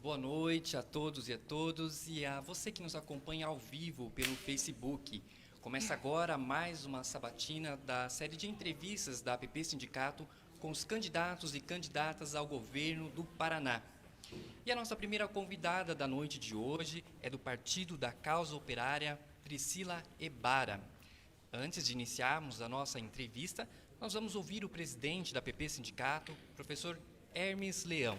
Boa noite a todos e a você que nos acompanha ao vivo pelo Facebook. Começa agora mais uma sabatina da série de entrevistas da APP Sindicato com os candidatos e candidatas ao governo do Paraná. E a nossa primeira convidada da noite de hoje é do Partido da Causa Operária, Priscila Ebara. Antes de iniciarmos a nossa entrevista, nós vamos ouvir o presidente da APP Sindicato, professor Hermes Leão.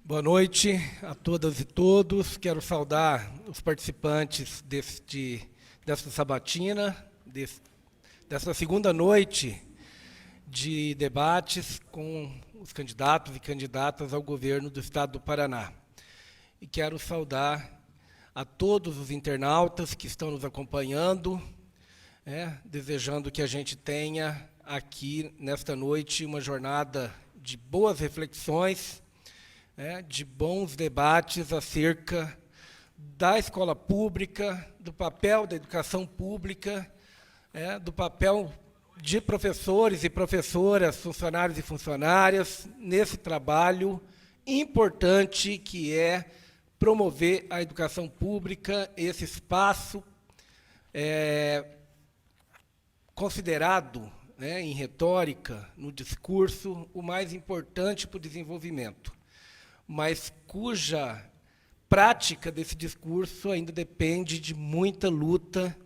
Boa noite a todas e todos. Quero saudar os participantes desta sabatina, dessa segunda noite de debates com os candidatos e candidatas ao governo do Estado do Paraná. E quero saudar a todos os internautas que estão nos acompanhando, desejando que a gente tenha aqui, nesta noite, uma jornada de boas reflexões, de bons debates acerca da escola pública, do papel da educação pública, do papel de professores e professoras, funcionários e funcionárias, nesse trabalho importante que é promover a educação pública, esse espaço considerado, em retórica, no discurso, o mais importante para o desenvolvimento, mas cuja prática desse discurso ainda depende de muita luta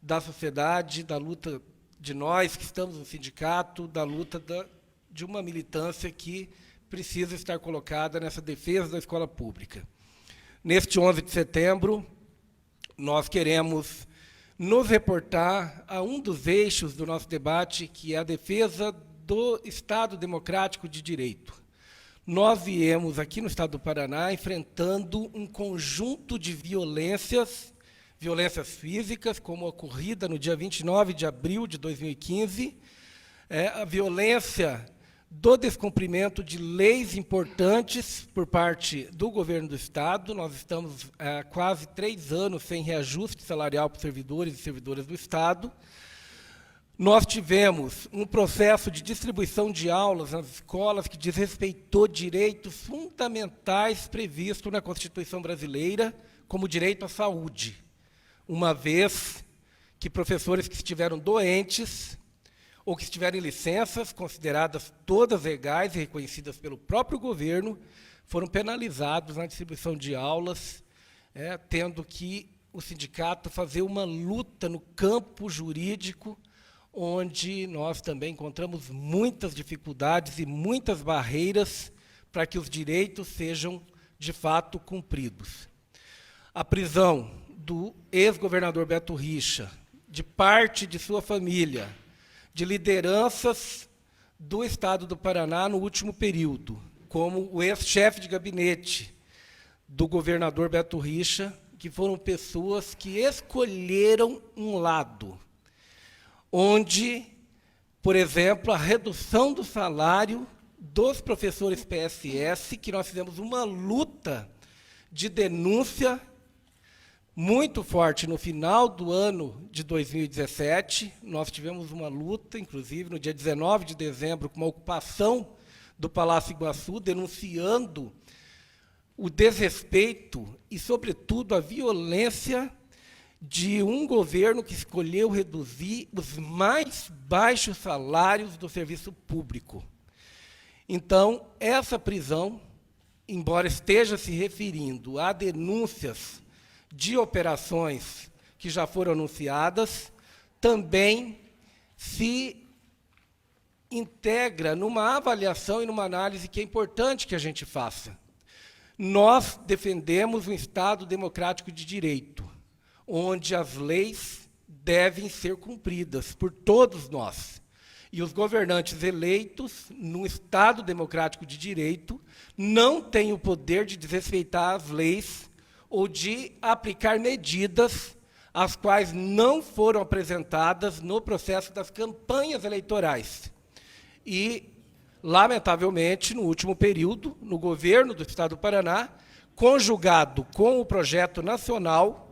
da sociedade, da luta de nós que estamos no sindicato, da luta de uma militância que precisa estar colocada nessa defesa da escola pública. Neste 11 de setembro, nós queremos nos reportar a um dos eixos do nosso debate, que é a defesa do Estado Democrático de Direito. Nós viemos aqui no Estado do Paraná enfrentando um conjunto de violências físicas, como a ocorrida no dia 29 de abril de 2015, a violência do descumprimento de leis importantes por parte do governo do Estado. Nós estamos há quase 3 anos sem reajuste salarial para os servidores e servidoras do Estado. Nós tivemos um processo de distribuição de aulas nas escolas que desrespeitou direitos fundamentais previstos na Constituição brasileira, como o direito à saúde, uma vez que professores que estiveram doentes ou que estiverem em licenças, consideradas todas legais e reconhecidas pelo próprio governo, foram penalizados na distribuição de aulas, tendo que o sindicato fazer uma luta no campo jurídico, onde nós também encontramos muitas dificuldades e muitas barreiras para que os direitos sejam, de fato, cumpridos. A prisão do ex-governador Beto Richa, de parte de sua família, de lideranças do Estado do Paraná no último período, como o ex-chefe de gabinete do governador Beto Richa, que foram pessoas que escolheram um lado, onde, por exemplo, a redução do salário dos professores PSS, que nós fizemos uma luta de denúncia muito forte no final do ano de 2017. Nós tivemos uma luta, inclusive, no dia 19 de dezembro, com uma ocupação do Palácio Iguaçu, denunciando o desrespeito e, sobretudo, a violência de um governo que escolheu reduzir os mais baixos salários do serviço público. Então, essa prisão, embora esteja se referindo a denúncias de operações que já foram anunciadas, também se integra numa avaliação e numa análise que é importante que a gente faça. Nós defendemos um Estado democrático de direito, onde as leis devem ser cumpridas por todos nós. E os governantes eleitos, num Estado democrático de direito, não têm o poder de desrespeitar as leis ou de aplicar medidas as quais não foram apresentadas no processo das campanhas eleitorais. E, lamentavelmente, no último período, no governo do Estado do Paraná, conjugado com o projeto nacional,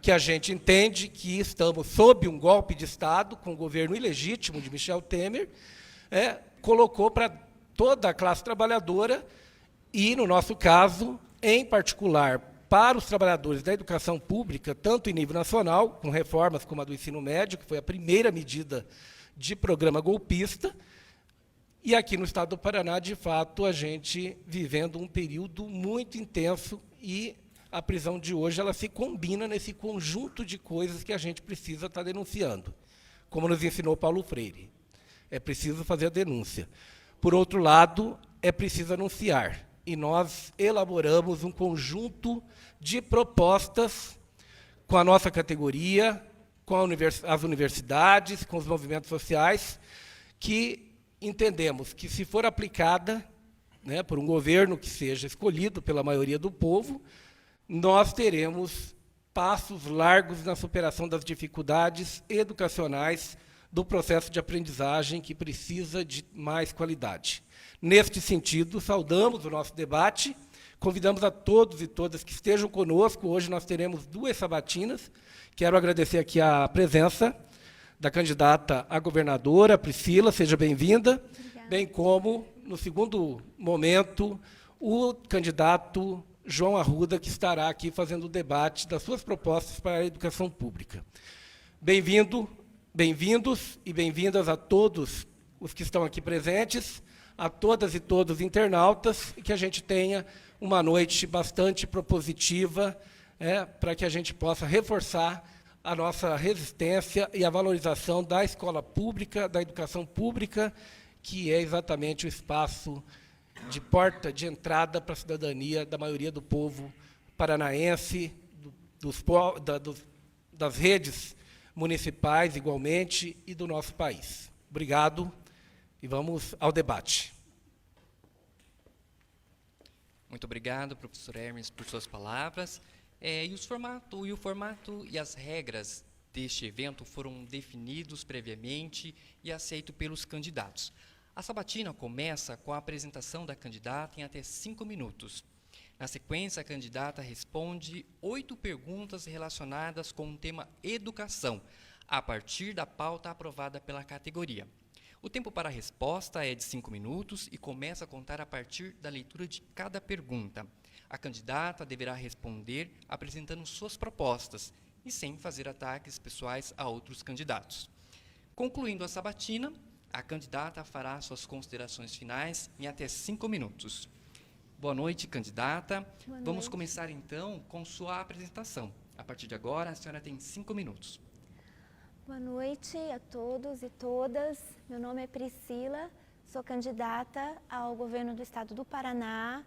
que a gente entende que estamos sob um golpe de Estado, com o governo ilegítimo de Michel Temer, colocou para toda a classe trabalhadora e, no nosso caso, em particular, para os trabalhadores da educação pública, tanto em nível nacional, com reformas como a do ensino médio, que foi a primeira medida de programa golpista, e aqui no estado do Paraná, de fato, a gente vivendo um período muito intenso e a prisão de hoje ela se combina nesse conjunto de coisas que a gente precisa estar denunciando, como nos ensinou Paulo Freire. É preciso fazer a denúncia. Por outro lado, é preciso anunciar. E nós elaboramos um conjunto de propostas com a nossa categoria, com as universidades, com os movimentos sociais, que entendemos que, se for aplicada, né, por um governo que seja escolhido pela maioria do povo, nós teremos passos largos na superação das dificuldades educacionais do processo de aprendizagem, que precisa de mais qualidade. Neste sentido, saudamos o nosso debate, convidamos a todos e todas que estejam conosco. Hoje nós teremos 2 sabatinas. Quero agradecer aqui a presença da candidata a governadora, Priscila, seja bem-vinda, bem como, no segundo momento, o candidato João Arruda, que estará aqui fazendo o debate das suas propostas para a educação pública. Bem-vindos e bem-vindas a todos os que estão aqui presentes, a todas e todos os internautas, e que a gente tenha uma noite bastante propositiva, para que a gente possa reforçar a nossa resistência e a valorização da escola pública, da educação pública, que é exatamente o espaço de porta de entrada para a cidadania da maioria do povo paranaense, das redes municipais, igualmente, e do nosso país. Obrigado, e vamos ao debate. Muito obrigado, professor Hermes, por suas palavras. O formato e as regras deste evento foram definidos previamente e aceitos pelos candidatos. A sabatina começa com a apresentação da candidata em até 5 minutos. Na sequência, a candidata responde 8 perguntas relacionadas com o tema educação, a partir da pauta aprovada pela categoria. O tempo para a resposta é de 5 minutos e começa a contar a partir da leitura de cada pergunta. A candidata deverá responder apresentando suas propostas e sem fazer ataques pessoais a outros candidatos. Concluindo a sabatina, a candidata fará suas considerações finais em até 5 minutos. Boa noite, candidata. Boa noite. Vamos começar, então, com sua apresentação. A partir de agora, a senhora tem 5 minutos. Boa noite a todos e todas. Meu nome é Priscila, sou candidata ao governo do estado do Paraná.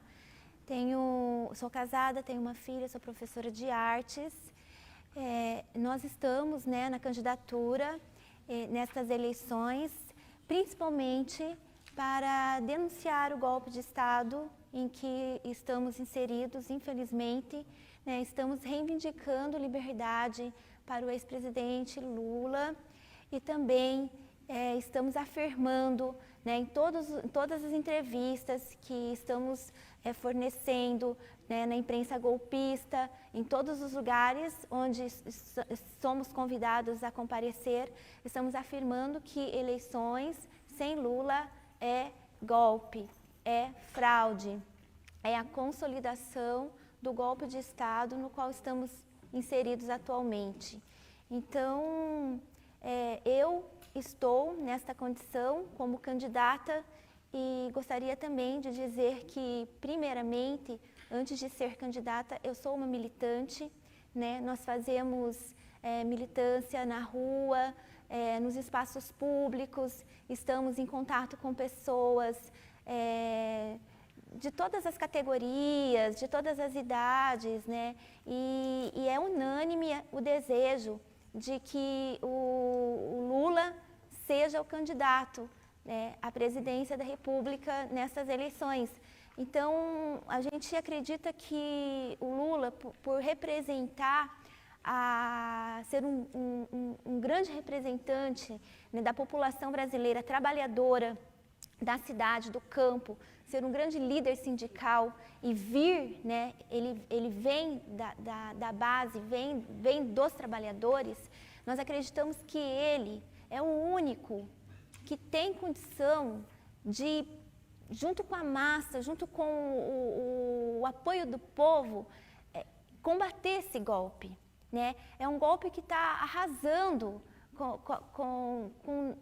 Sou casada, tenho uma filha, sou professora de artes. Nós estamos, na candidatura nestas eleições, principalmente para denunciar o golpe de Estado em que estamos inseridos, infelizmente. Estamos reivindicando liberdade para o ex-presidente Lula e também estamos afirmando, em todas as entrevistas que estamos fornecendo, na imprensa golpista, em todos os lugares onde somos convidados a comparecer, estamos afirmando que eleições sem Lula é golpe, é fraude, é a consolidação do golpe de Estado no qual estamos inseridos atualmente. Então, eu estou nesta condição como candidata e gostaria também de dizer que, primeiramente, antes de ser candidata, eu sou uma militante, Nós fazemos militância na rua, nos espaços públicos, estamos em contato com pessoas de todas as categorias, de todas as idades, E é unânime o desejo de que o Lula seja o candidato à presidência da República nessas eleições. Então, a gente acredita que o Lula, por representar, ser um grande representante da população brasileira trabalhadora, da cidade, do campo, ser um grande líder sindical e vir, ele vem da base, vem dos trabalhadores, nós acreditamos que ele é o único que tem condição junto com a massa, junto com o apoio do povo, combater esse golpe, né? É um golpe que está arrasando com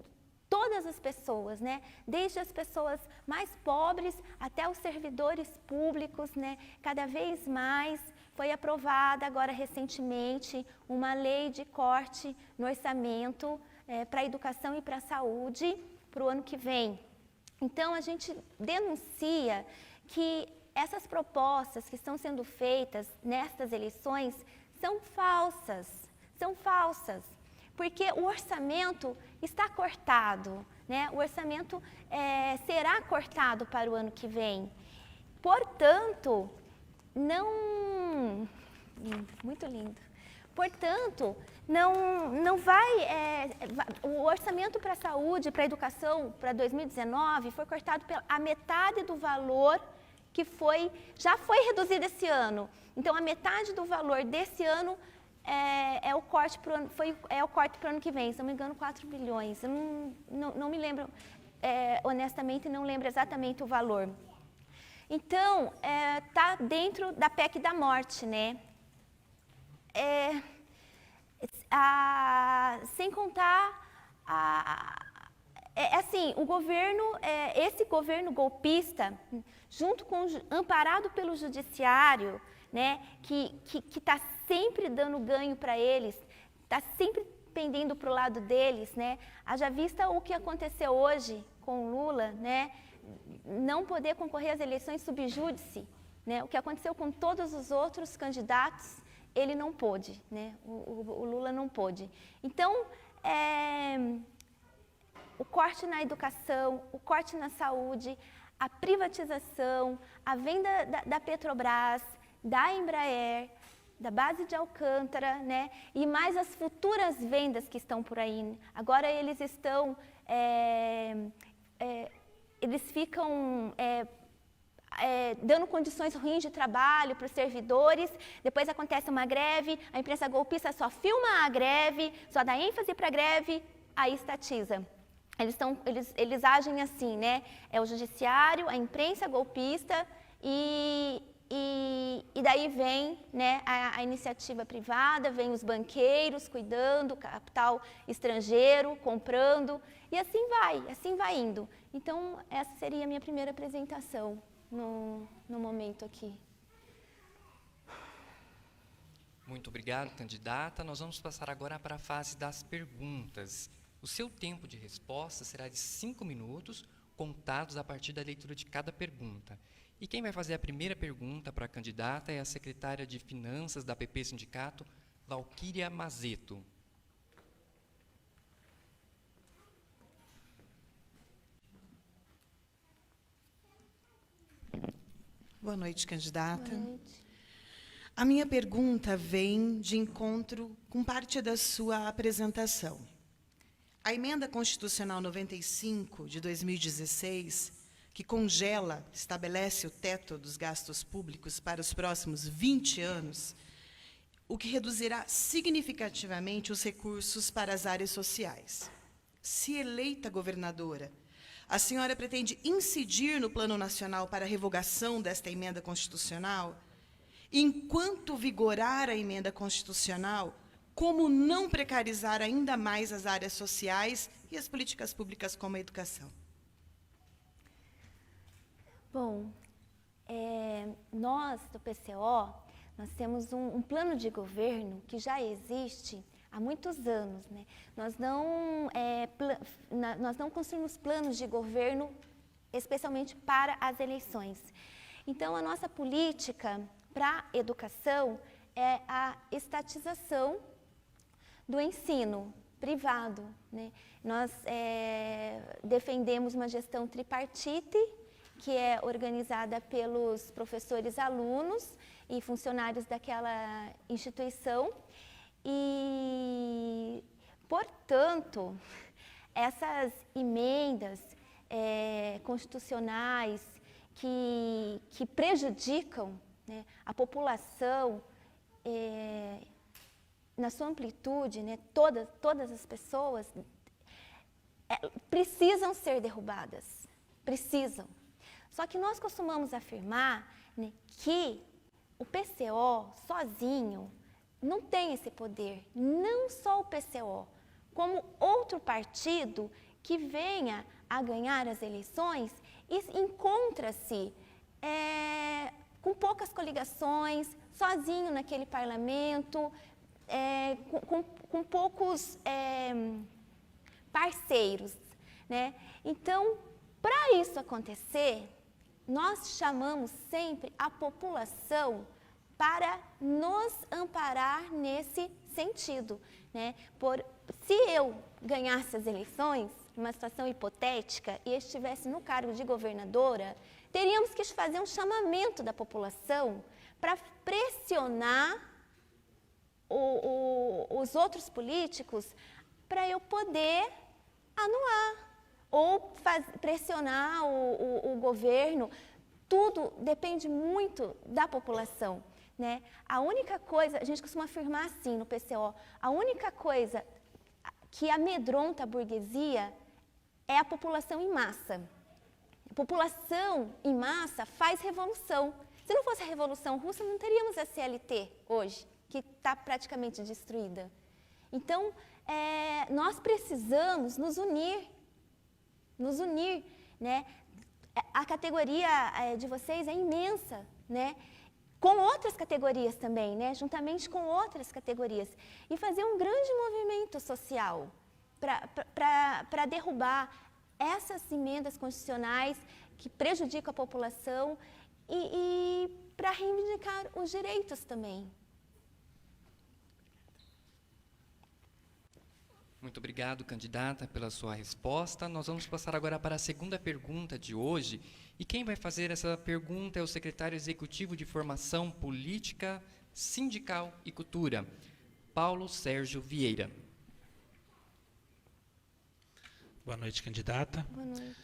todas as pessoas, né? Desde as pessoas mais pobres até os servidores públicos, né? Cada vez mais foi aprovada agora recentemente uma lei de corte no orçamento para a educação e para a saúde para o ano que vem. Então, a gente denuncia que essas propostas que estão sendo feitas nestas eleições são falsas, porque o orçamento está cortado, né? O orçamento será cortado para o ano que vem. Portanto, muito lindo. Portanto, não vai, o orçamento para a saúde, para a educação, para 2019, foi cortado a metade do valor que já foi reduzido esse ano. Então, a metade do valor desse ano é o corte para o ano que vem, se não me engano, 4 bilhões. Eu não me lembro, honestamente, não lembro exatamente o valor. Então, está dentro da PEC da morte, né? Sem contar, assim, o governo, esse governo golpista, amparado pelo judiciário, né, que está sempre dando ganho para eles, está sempre pendendo para o lado deles, né? Haja vista o que aconteceu hoje com o Lula, né? Não poder concorrer às eleições sub júdice, né? O que aconteceu com todos os outros candidatos, ele não pôde, né? O Lula não pôde. Então, o corte na educação, o corte na saúde, a privatização, a venda da Petrobras, da Embraer, da base de Alcântara, né? E mais as futuras vendas que estão por aí. Agora eles estão, eles ficam dando condições ruins de trabalho para os servidores, depois acontece uma greve, a imprensa golpista só filma a greve, só dá ênfase para a greve, aí estatiza. Eles agem assim, né? É o judiciário, a imprensa golpista e daí vem, né, a iniciativa privada, vem os banqueiros cuidando, capital estrangeiro, comprando, e assim vai indo. Então, essa seria a minha primeira apresentação no momento aqui. Muito obrigado, candidata. Nós vamos passar agora para a fase das perguntas. O seu tempo de resposta será de 5 minutos, contados a partir da leitura de cada pergunta. E quem vai fazer a primeira pergunta para a candidata é a secretária de Finanças da APP Sindicato, Valquíria Mazeto. Boa noite, candidata. Boa noite. A minha pergunta vem de encontro com parte da sua apresentação. A Emenda Constitucional 95, de 2016, que estabelece o teto dos gastos públicos para os próximos 20 anos, o que reduzirá significativamente os recursos para as áreas sociais. Se eleita governadora, a senhora pretende incidir no Plano Nacional para a revogação desta emenda constitucional? Enquanto vigorar a emenda constitucional, como não precarizar ainda mais as áreas sociais e as políticas públicas como a educação? Bom, nós do PCO, nós temos um plano de governo que já existe há muitos anos, né? Nós não construímos planos de governo especialmente para as eleições. Então, a nossa política para a educação é a estatização do ensino privado, né? Nós defendemos uma gestão tripartite, que é organizada pelos professores, alunos e funcionários daquela instituição. E, portanto, essas emendas constitucionais que prejudicam, né, a população na sua amplitude, né, todas as pessoas, precisam ser derrubadas. precisam. Só que nós costumamos afirmar, né, que o PCO sozinho não tem esse poder. Não só o PCO, como outro partido que venha a ganhar as eleições e encontra-se com poucas coligações, sozinho naquele parlamento, com poucos parceiros, né? Então, para isso acontecer, nós chamamos sempre a população para nos amparar nesse sentido, né? Se eu ganhasse as eleições, numa situação hipotética, e estivesse no cargo de governadora, teríamos que fazer um chamamento da população para pressionar os outros políticos para eu poder anular ou pressionar o governo. Tudo depende muito da população, né? A única coisa, a gente costuma afirmar assim no PCO, a única coisa que amedronta a burguesia é a população em massa. A população em massa faz revolução. Se não fosse a Revolução Russa, não teríamos a CLT hoje, que está praticamente destruída. Então, nós precisamos nos unir, né? A categoria de vocês é imensa, né? Com outras categorias também, né? Juntamente com outras categorias. E fazer um grande movimento social para derrubar essas emendas constitucionais que prejudicam a população e para reivindicar os direitos também. Muito obrigado, candidata, pela sua resposta. Nós vamos passar agora para a segunda pergunta de hoje. E quem vai fazer essa pergunta é o secretário executivo de Formação Política, Sindical e Cultura, Paulo Sérgio Vieira. Boa noite, candidata. Boa noite.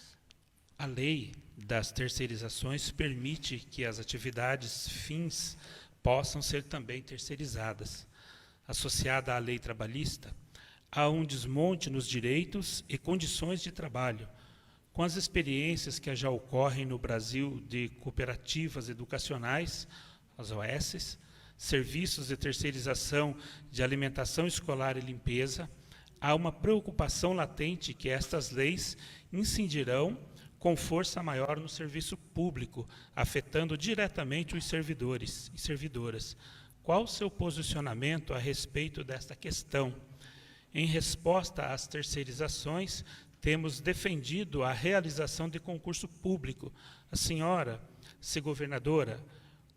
A lei das terceirizações permite que as atividades fins possam ser também terceirizadas. Associada à lei trabalhista, há um desmonte nos direitos e condições de trabalho. Com as experiências que já ocorrem no Brasil de cooperativas educacionais, as OSs, serviços de terceirização de alimentação escolar e limpeza, há uma preocupação latente que estas leis incidirão com força maior no serviço público, afetando diretamente os servidores e servidoras. Qual o seu posicionamento a respeito desta questão? Em resposta às terceirizações, temos defendido a realização de concurso público. A senhora, se governadora,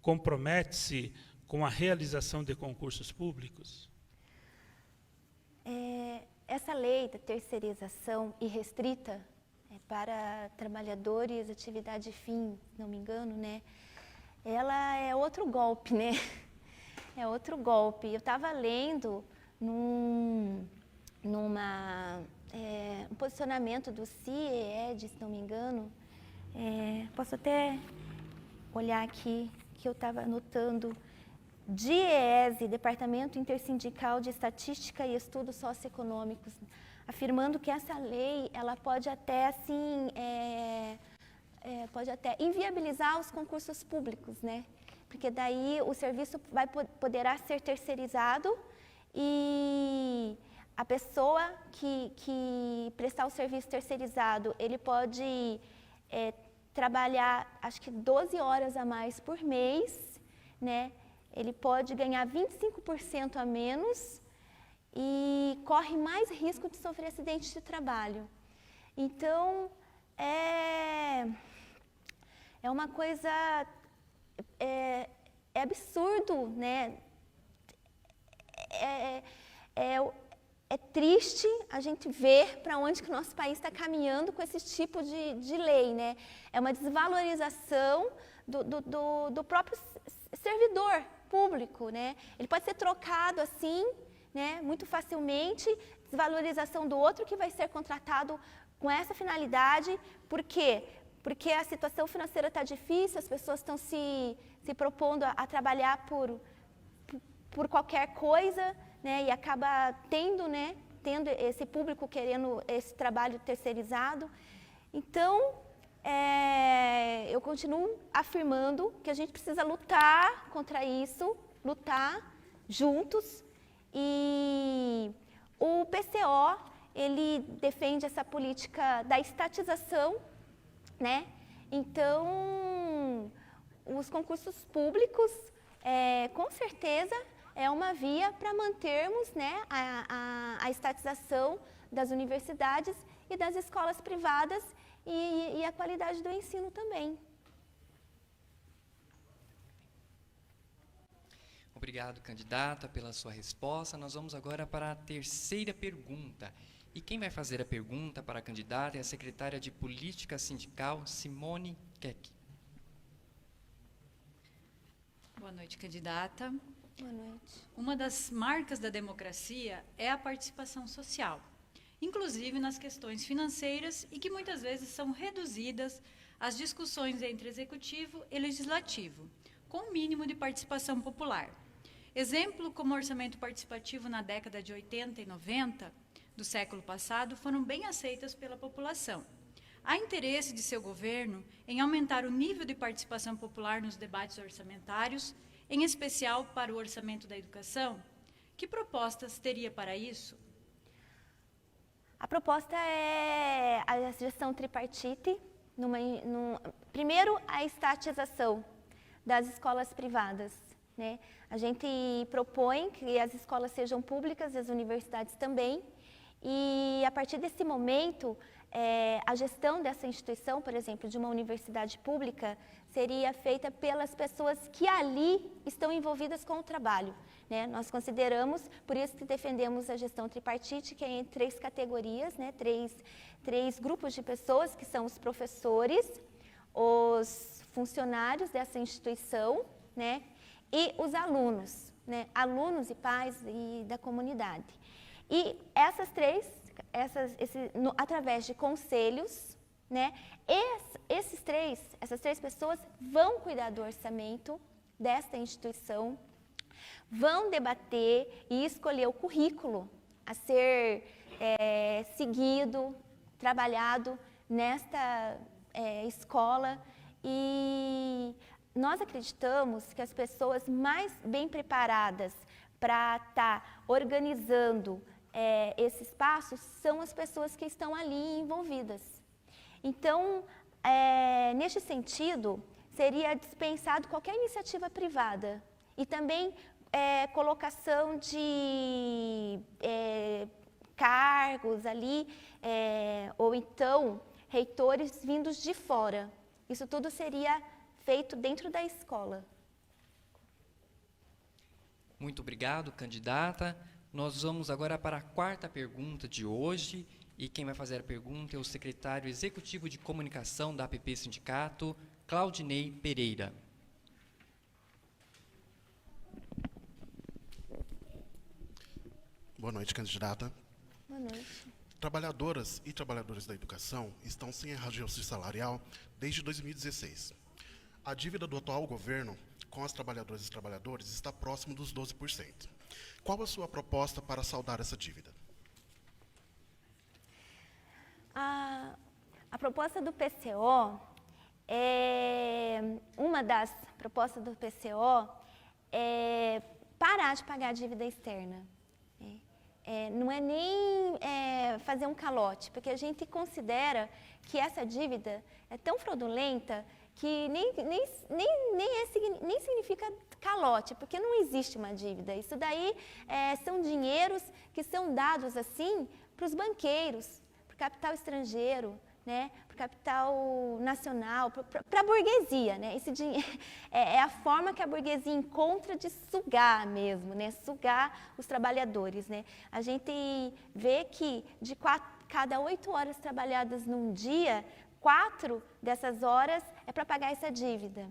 compromete-se com a realização de concursos públicos? Essa lei da terceirização irrestrita para trabalhadores, atividade fim, se não me engano, né? Ela é outro golpe, né? É outro golpe. Eu estava lendo um posicionamento do CIEED, se não me engano, posso até olhar aqui, que eu estava anotando, DIEESE, Departamento Intersindical de Estatística e Estudos Socioeconômicos, afirmando que essa lei ela pode até assim, pode até inviabilizar os concursos públicos, né? Porque daí o serviço poderá ser terceirizado e a pessoa que prestar o serviço terceirizado, ele pode trabalhar, acho que 12 horas a mais por mês, né? Ele pode ganhar 25% a menos e corre mais risco de sofrer acidente de trabalho. Então, é uma coisa, é absurdo, né? É triste a gente ver para onde que o nosso país está caminhando com esse tipo de lei, né? É uma desvalorização do próprio servidor público, né? Ele pode ser trocado assim, né, muito facilmente, desvalorização do outro que vai ser contratado com essa finalidade. Por quê? Porque a situação financeira está difícil, as pessoas estão se propondo a trabalhar por qualquer coisa, né, e acaba tendo esse público querendo esse trabalho terceirizado. Então, eu continuo afirmando que a gente precisa lutar contra isso, lutar juntos. E o PCO, ele defende essa política da estatização, né? Então, os concursos públicos, com certeza, é uma via para mantermos, né, a estatização das universidades e das escolas privadas e a qualidade do ensino também. Obrigado, candidata, pela sua resposta. Nós vamos agora para a terceira pergunta. E quem vai fazer a pergunta para a candidata é a secretária de Política Sindical, Simone Keck. Boa noite, candidata. Boa noite. Uma das marcas da democracia é a participação social, inclusive nas questões financeiras e que muitas vezes são reduzidas às discussões entre executivo e legislativo, com o mínimo de participação popular. Exemplo como o orçamento participativo na década de 80 e 90 do século passado foram bem aceitas pela população. Há interesse de seu governo em aumentar o nível de participação popular nos debates orçamentários, em especial para o orçamento da educação? Que propostas teria para isso? A proposta é a gestão tripartite, primeiro a estatização das escolas privadas, né? A gente propõe que as escolas sejam públicas e as universidades também, e a partir desse momento, a gestão dessa instituição, por exemplo, de uma universidade pública, seria feita pelas pessoas que ali estão envolvidas com o trabalho, né? Nós consideramos, por isso que defendemos a gestão tripartite, que é em 3 categorias, né? Três grupos de pessoas, que são os professores, os funcionários dessa instituição, né? E os alunos, né? Alunos e pais e da comunidade. E essas através de conselhos, né? Essas três pessoas vão cuidar do orçamento desta instituição, vão debater e escolher o currículo a ser seguido, trabalhado nesta escola, e nós acreditamos que as pessoas mais bem preparadas para estar organizando esse espaço são as pessoas que estão ali envolvidas. Então, neste sentido, seria dispensado qualquer iniciativa privada e também colocação de cargos ali, ou então reitores vindos de fora. Isso tudo seria feito dentro da escola. Muito obrigado, candidata. Nós vamos agora para a quarta pergunta de hoje, e quem vai fazer a pergunta é o secretário executivo de comunicação da APP Sindicato, Claudinei Pereira. Boa noite, candidata. Boa noite. Trabalhadoras e trabalhadores da educação estão sem reajuste salarial desde 2016. A dívida do atual governo com as trabalhadoras e trabalhadores está próximo dos 12%. Qual a sua proposta para saldar essa dívida? A proposta do PCO, uma das propostas do PCO é parar de pagar a dívida externa. Não é nem fazer um calote, porque a gente considera que essa dívida é tão fraudulenta que nem significa calote, porque não existe uma dívida. Isso daí são dinheiros que são dados assim para os banqueiros, para o capital estrangeiro, né, para o capital nacional, para a burguesia, né? Esse dinheiro é a forma que a burguesia encontra de sugar mesmo, né? Sugar os trabalhadores, né? A gente vê que de cada 8 horas trabalhadas num dia, 4 dessas horas é para pagar essa dívida,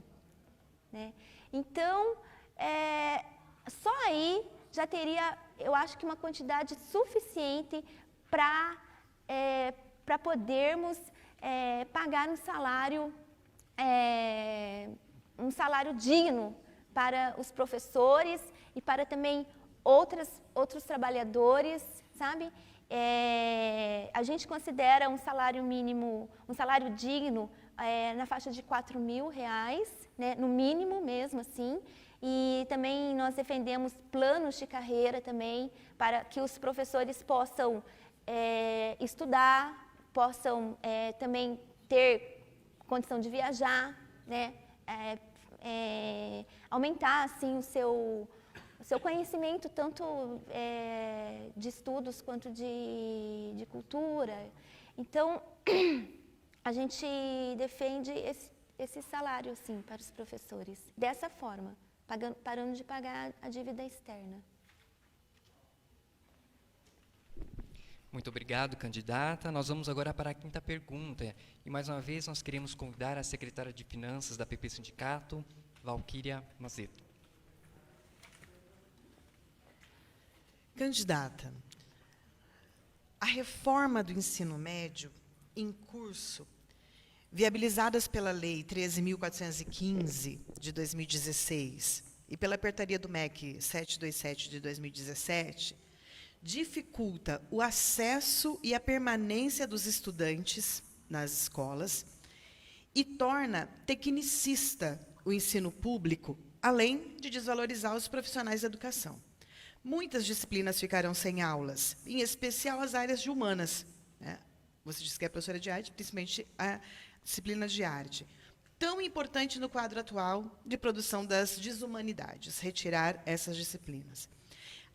né? Então, só aí já teria, eu acho que uma quantidade suficiente para podermos pagar um salário digno para os professores e para também outros trabalhadores, sabe? A gente considera um salário mínimo, um salário digno na faixa de R$ 4.000, né, no mínimo mesmo assim. E também nós defendemos planos de carreira também, para que os professores possam estudar, possam também ter condição de viajar, né, aumentar assim, o seu conhecimento, tanto de estudos quanto de cultura. Então, a gente defende esse salário assim, para os professores, dessa forma, parando de pagar a dívida externa. Muito obrigado, candidata. Nós vamos agora para a quinta pergunta. E, mais uma vez, nós queremos convidar a secretária de Finanças da APP Sindicato, Valquíria Mazeto. Candidata, a reforma do ensino médio em curso, viabilizadas pela Lei 13.415, de 2016, e pela Portaria do MEC 727, de 2017, dificulta o acesso e a permanência dos estudantes nas escolas e torna tecnicista o ensino público, além de desvalorizar os profissionais da educação. Muitas disciplinas ficarão sem aulas, em especial as áreas de humanas, né? Você disse que é professora de arte, principalmente a disciplina de arte. Tão importante no quadro atual de produção das desumanidades, retirar essas disciplinas.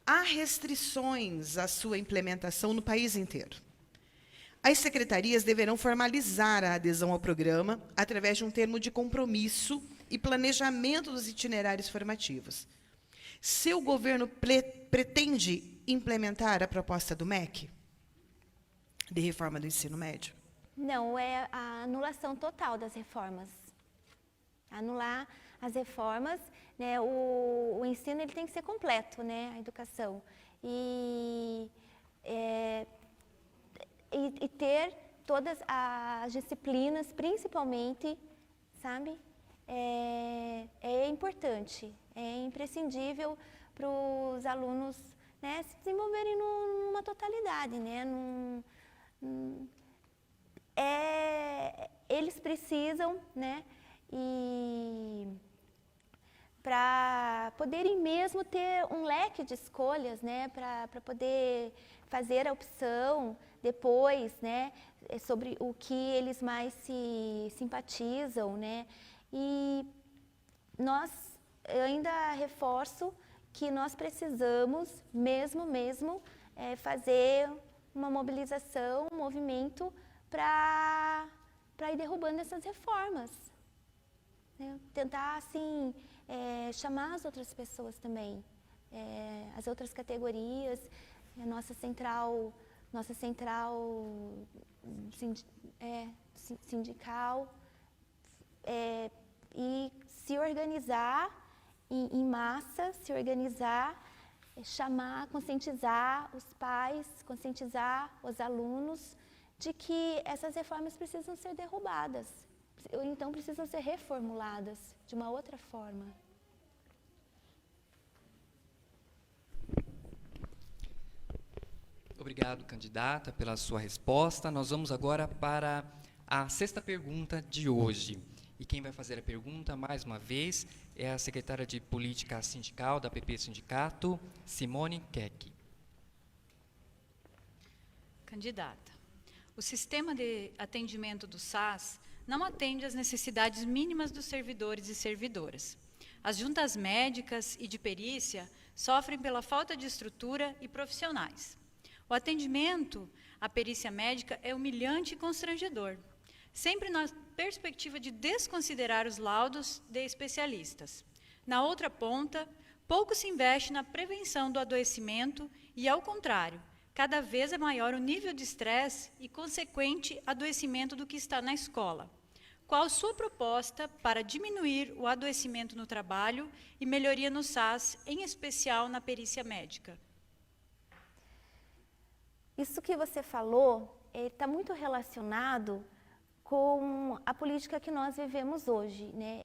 Há restrições à sua implementação no país inteiro. As secretarias deverão formalizar a adesão ao programa através de um termo de compromisso e planejamento dos itinerários formativos. Seu governo pretende implementar a proposta do MEC de reforma do ensino médio? Não, é a anulação total das reformas. Anular as reformas, né, o ensino ele tem que ser completo, né, a educação. E ter todas as disciplinas, principalmente, sabe, é importante, é imprescindível para os alunos, né, se desenvolverem numa totalidade, né, eles precisam, né, e para poderem mesmo ter um leque de escolhas, né, para poder fazer a opção depois, né, sobre o que eles mais se simpatizam, né, e eu ainda reforço que nós precisamos mesmo fazer uma mobilização, um movimento para ir derrubando essas reformas, né? Tentar assim chamar as outras pessoas também, as outras categorias, a nossa central sindical, e se organizar em massa, chamar, conscientizar os pais, conscientizar os alunos de que essas reformas precisam ser derrubadas, ou então precisam ser reformuladas de uma outra forma. Obrigado, candidata, pela sua resposta. Nós vamos agora para a sexta pergunta de hoje. E quem vai fazer a pergunta, mais uma vez, é a secretária de Política Sindical da APP Sindicato, Simone Keck. Candidata, o sistema de atendimento do SAS não atende às necessidades mínimas dos servidores e servidoras. As juntas médicas e de perícia sofrem pela falta de estrutura e profissionais. O atendimento à perícia médica é humilhante e constrangedor, sempre na perspectiva de desconsiderar os laudos de especialistas. Na outra ponta, pouco se investe na prevenção do adoecimento e, ao contrário, cada vez é maior o nível de estresse e consequente adoecimento do que está na escola. Qual sua proposta para diminuir o adoecimento no trabalho e melhoria no SAS, em especial na perícia médica? Isso que você falou está muito relacionado com a política que nós vivemos hoje, né?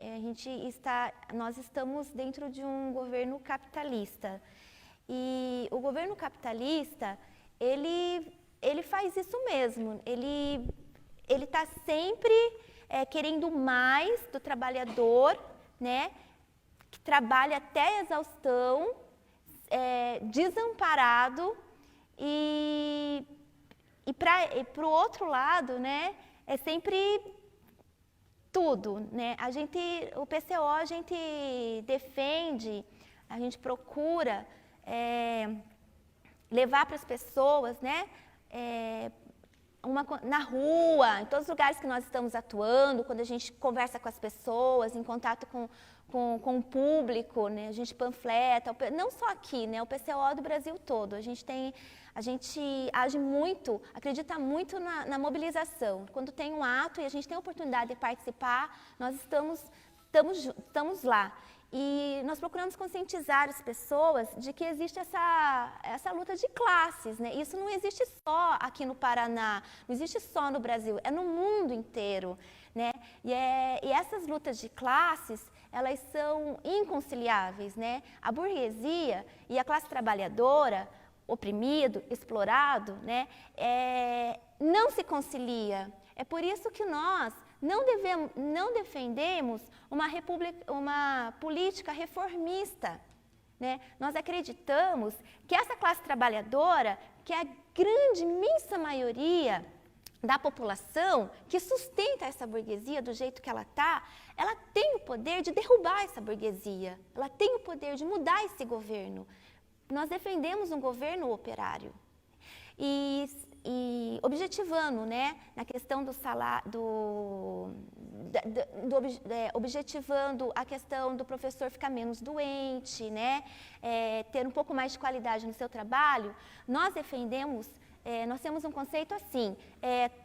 Nós estamos dentro de um governo capitalista. E o governo capitalista, ele faz isso mesmo. Ele está sempre querendo mais do trabalhador, né, que trabalha até a exaustão, desamparado, e para o outro lado, né, é sempre tudo, né? O PCO a gente defende, a gente procura levar para as pessoas, né, na rua, em todos os lugares que nós estamos atuando, quando a gente conversa com as pessoas, em contato com o público, né, a gente panfleta, não só aqui, né, o PCO do Brasil todo, a gente age muito, acredita muito na mobilização. Quando tem um ato e a gente tem a oportunidade de participar, nós estamos lá. E nós procuramos conscientizar as pessoas de que existe essa luta de classes, né? Isso não existe só aqui no Paraná, não existe só no Brasil, é no mundo inteiro, né? E essas lutas de classes, elas são inconciliáveis, né? A burguesia e a classe trabalhadora, oprimido, explorado, né? Não se concilia. É por isso que nós não defendemos uma política reformista, né? Nós acreditamos que essa classe trabalhadora, que é a grande, imensa maioria da população que sustenta essa burguesia do jeito que ela está, ela tem o poder de derrubar essa burguesia, ela tem o poder de mudar esse governo. Nós defendemos um governo operário. E objetivando, né, na questão do salário, objetivando a questão do professor ficar menos doente, né, ter um pouco mais de qualidade no seu trabalho, nós defendemos, nós temos um conceito assim,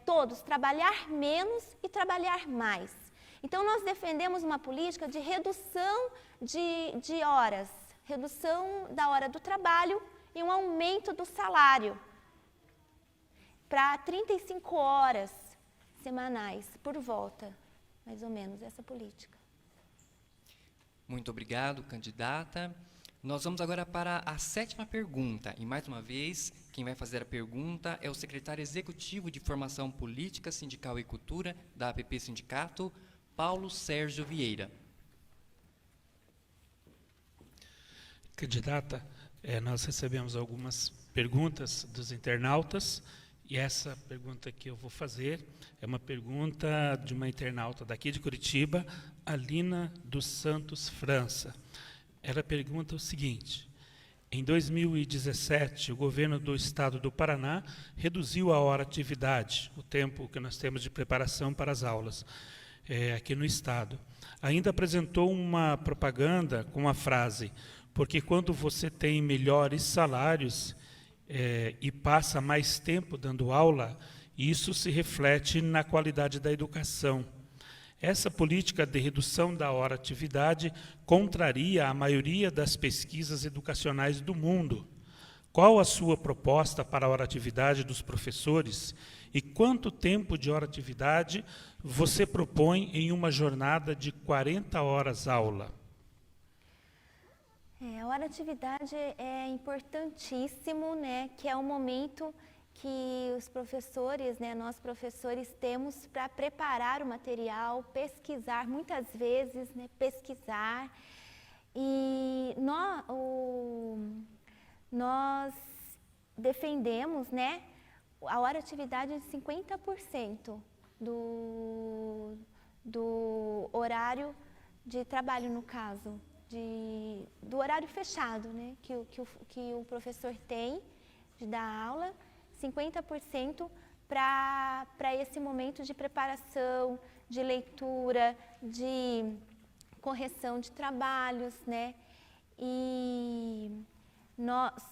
todos trabalhar menos e trabalhar mais. Então, nós defendemos uma política de redução de horas, redução da hora do trabalho e um aumento do salário para 35 horas semanais, por volta, mais ou menos, essa política. Muito obrigado, candidata. Nós vamos agora para a 7ª pergunta. E, mais uma vez, quem vai fazer a pergunta é o secretário executivo de Formação Política, Sindical e Cultura da APP Sindicato, Paulo Sérgio Vieira. Candidata, nós recebemos algumas perguntas dos internautas, e essa pergunta que eu vou fazer é uma pergunta de uma internauta daqui de Curitiba, Alina dos Santos França. Ela pergunta o seguinte: em 2017, o governo do estado do Paraná reduziu a hora atividade, o tempo que nós temos de preparação para as aulas aqui no estado. Ainda apresentou uma propaganda com a frase: porque quando você tem melhores salários e passa mais tempo dando aula, isso se reflete na qualidade da educação. Essa política de redução da hora atividade contraria a maioria das pesquisas educacionais do mundo. Qual a sua proposta para a hora atividade dos professores e quanto tempo de hora atividade você propõe em uma jornada de 40 horas aula? A hora atividade é importantíssimo, né, que é o momento que os professores, né, nós professores temos para preparar o material, pesquisar, muitas vezes, né, pesquisar. E nós defendemos, né, a hora atividade de 50% do horário de trabalho, no caso. Do horário fechado, né, que o professor tem de dar aula, 50% para esse momento de preparação, de leitura, de correção de trabalhos, né?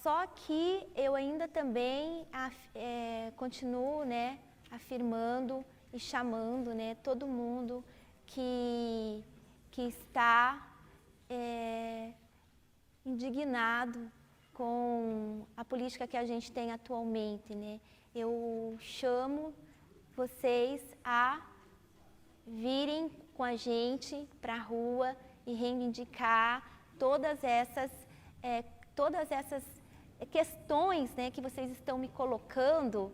Só que eu ainda também continuo, né, afirmando e chamando, né, todo mundo que está indignado com a política que a gente tem atualmente, né? Eu chamo vocês a virem com a gente para a rua e reivindicar todas essas questões, né, que vocês estão me colocando.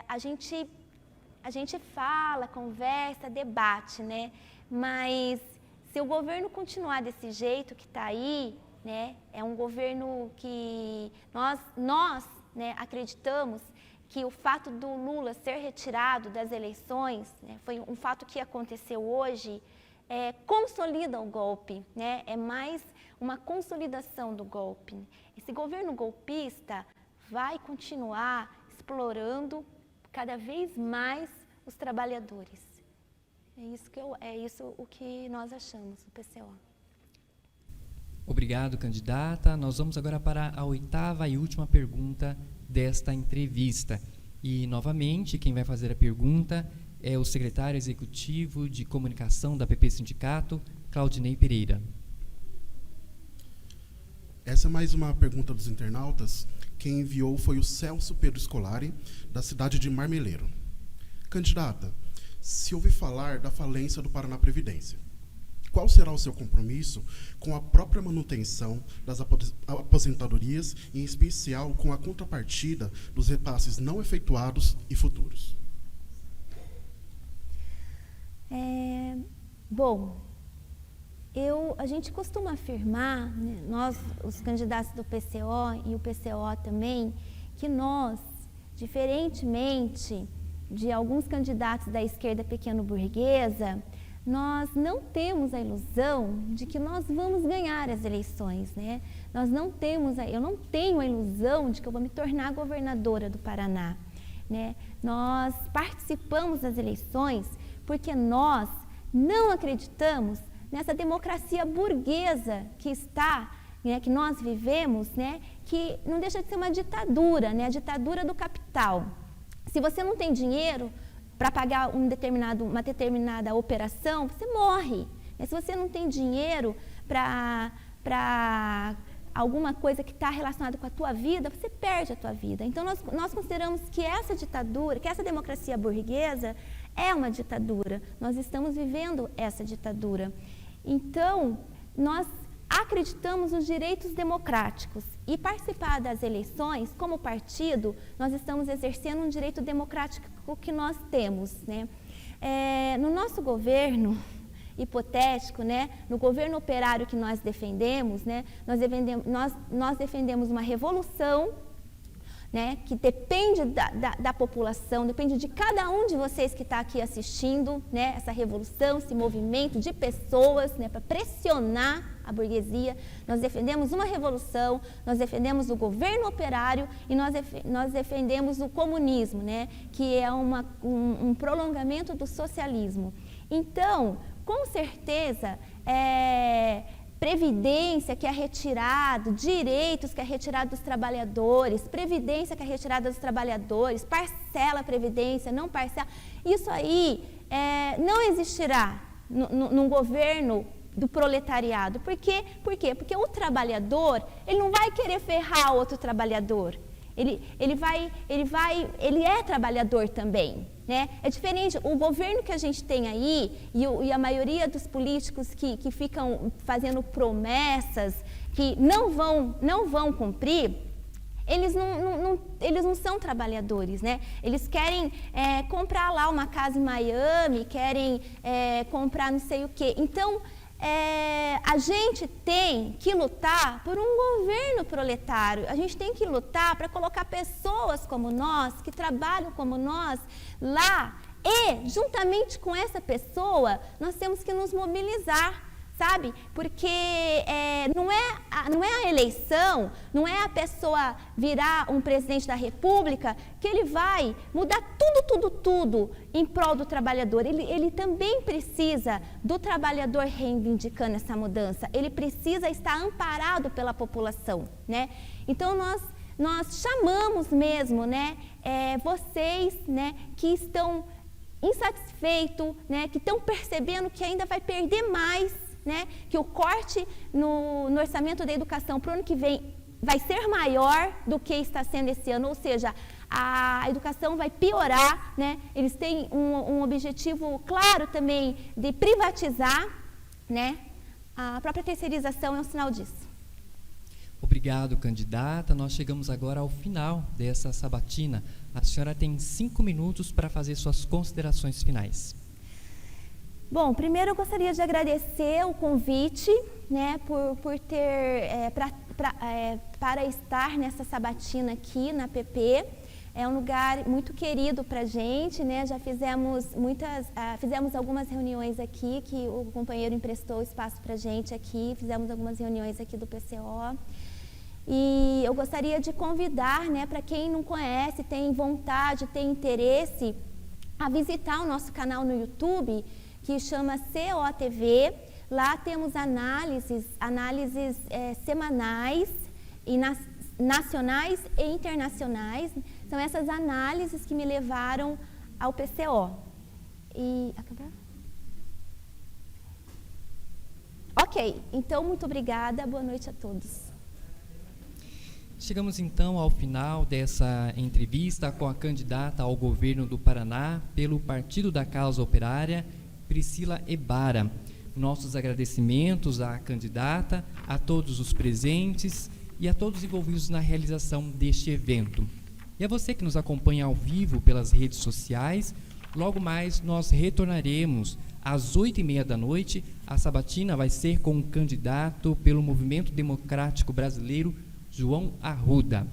A a gente fala, conversa, debate, né? Mas se o governo continuar desse jeito que está aí, né, é um governo que nós né, acreditamos que o fato do Lula ser retirado das eleições, né, foi um fato que aconteceu hoje, consolida o golpe, né, é mais uma consolidação do golpe. Esse governo golpista vai continuar explorando cada vez mais os trabalhadores. É isso o que nós achamos, o PCO. Obrigado, candidata. Nós vamos agora para a 8ª e última pergunta desta entrevista. E, novamente, quem vai fazer a pergunta é o secretário executivo de comunicação da PP Sindicato, Claudinei Pereira. Essa é mais uma pergunta dos internautas. Quem enviou foi o Celso Pedro Scolari, da cidade de Marmeleiro. Candidata, se ouve falar da falência do Paraná Previdência, qual será o seu compromisso com a própria manutenção das aposentadorias, em especial com a contrapartida dos repasses não efetuados e futuros? Bom, a gente costuma afirmar, né, nós, os candidatos do PCO e o PCO também, que nós, diferentemente de alguns candidatos da esquerda pequeno-burguesa, nós não temos a ilusão de que nós vamos ganhar as eleições, né? Eu não tenho a ilusão de que eu vou me tornar governadora do Paraná, né? Nós participamos das eleições porque nós não acreditamos nessa democracia burguesa que está, né, que nós vivemos, né, que não deixa de ser uma ditadura, né, a ditadura do capital. Se você não tem dinheiro para pagar uma determinada operação, você morre. Se você não tem dinheiro para alguma coisa que está relacionada com a tua vida, você perde a tua vida. Então, nós consideramos que essa ditadura, que essa democracia burguesa é uma ditadura. Nós estamos vivendo essa ditadura. Então, nós acreditamos nos direitos democráticos e participar das eleições, como partido, nós estamos exercendo um direito democrático que nós temos, né? No nosso governo hipotético, né, no governo operário que nós defendemos, né, nós defendemos uma revolução, né, que depende da população, depende de cada um de vocês que está aqui assistindo, né, essa revolução, esse movimento de pessoas, né, para pressionar a burguesia. Nós defendemos uma revolução, nós defendemos o governo operário e nós defendemos o comunismo, né, que é um prolongamento do socialismo. Então, com certeza, previdência que é retirado, direitos que é retirado dos trabalhadores, previdência que é retirada dos trabalhadores, parcela a previdência, não parcela, isso aí não existirá num governo do proletariado. Por quê? Porque o trabalhador, ele não vai querer ferrar outro trabalhador. Ele é trabalhador também, né? É diferente, o governo que a gente tem aí e a maioria dos políticos que ficam fazendo promessas que não vão cumprir, eles não são trabalhadores, né? Eles querem comprar lá uma casa em Miami, querem comprar não sei o quê. Então, a gente tem que lutar por um governo proletário, a gente tem que lutar para colocar pessoas como nós, que trabalham como nós, lá, e juntamente com essa pessoa, nós temos que nos mobilizar, sabe? Porque não é a eleição, não é a pessoa virar um presidente da República que ele vai mudar tudo em prol do trabalhador. Ele também precisa do trabalhador reivindicando essa mudança. Ele precisa estar amparado pela população, né? Então, nós chamamos mesmo, né, vocês, né, que estão insatisfeitos, né, que estão percebendo que ainda vai perder mais, né, que o corte no orçamento da educação para o ano que vem vai ser maior do que está sendo esse ano, ou seja, a educação vai piorar, né? Eles têm um objetivo claro também de privatizar, né? A própria terceirização é um sinal disso. Obrigado, candidata. Nós chegamos agora ao final dessa sabatina. A senhora tem 5 minutos para fazer suas considerações finais. Bom, primeiro eu gostaria de agradecer o convite, né, por ter, para estar nessa sabatina aqui na PP. É um lugar muito querido para a gente, né? Já fizemos fizemos algumas reuniões aqui, que o companheiro emprestou espaço para a gente aqui, fizemos algumas reuniões aqui do PCO. E eu gostaria de convidar, né, para quem não conhece, tem vontade, tem interesse, a visitar o nosso canal no YouTube, que chama COTV. Lá temos análises semanais, e nacionais e internacionais. São essas análises que me levaram ao PCO. Ok, então muito obrigada, boa noite a todos. Chegamos então ao final dessa entrevista com a candidata ao governo do Paraná pelo Partido da Causa Operária, Priscila Ebara. Nossos agradecimentos à candidata, a todos os presentes e a todos envolvidos na realização deste evento. E a você que nos acompanha ao vivo pelas redes sociais, logo mais nós retornaremos às 8h30 da noite. A sabatina vai ser com o candidato pelo Movimento Democrático Brasileiro, João Arruda.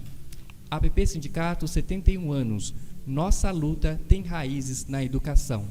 APP Sindicato, 71 anos. Nossa luta tem raízes na educação.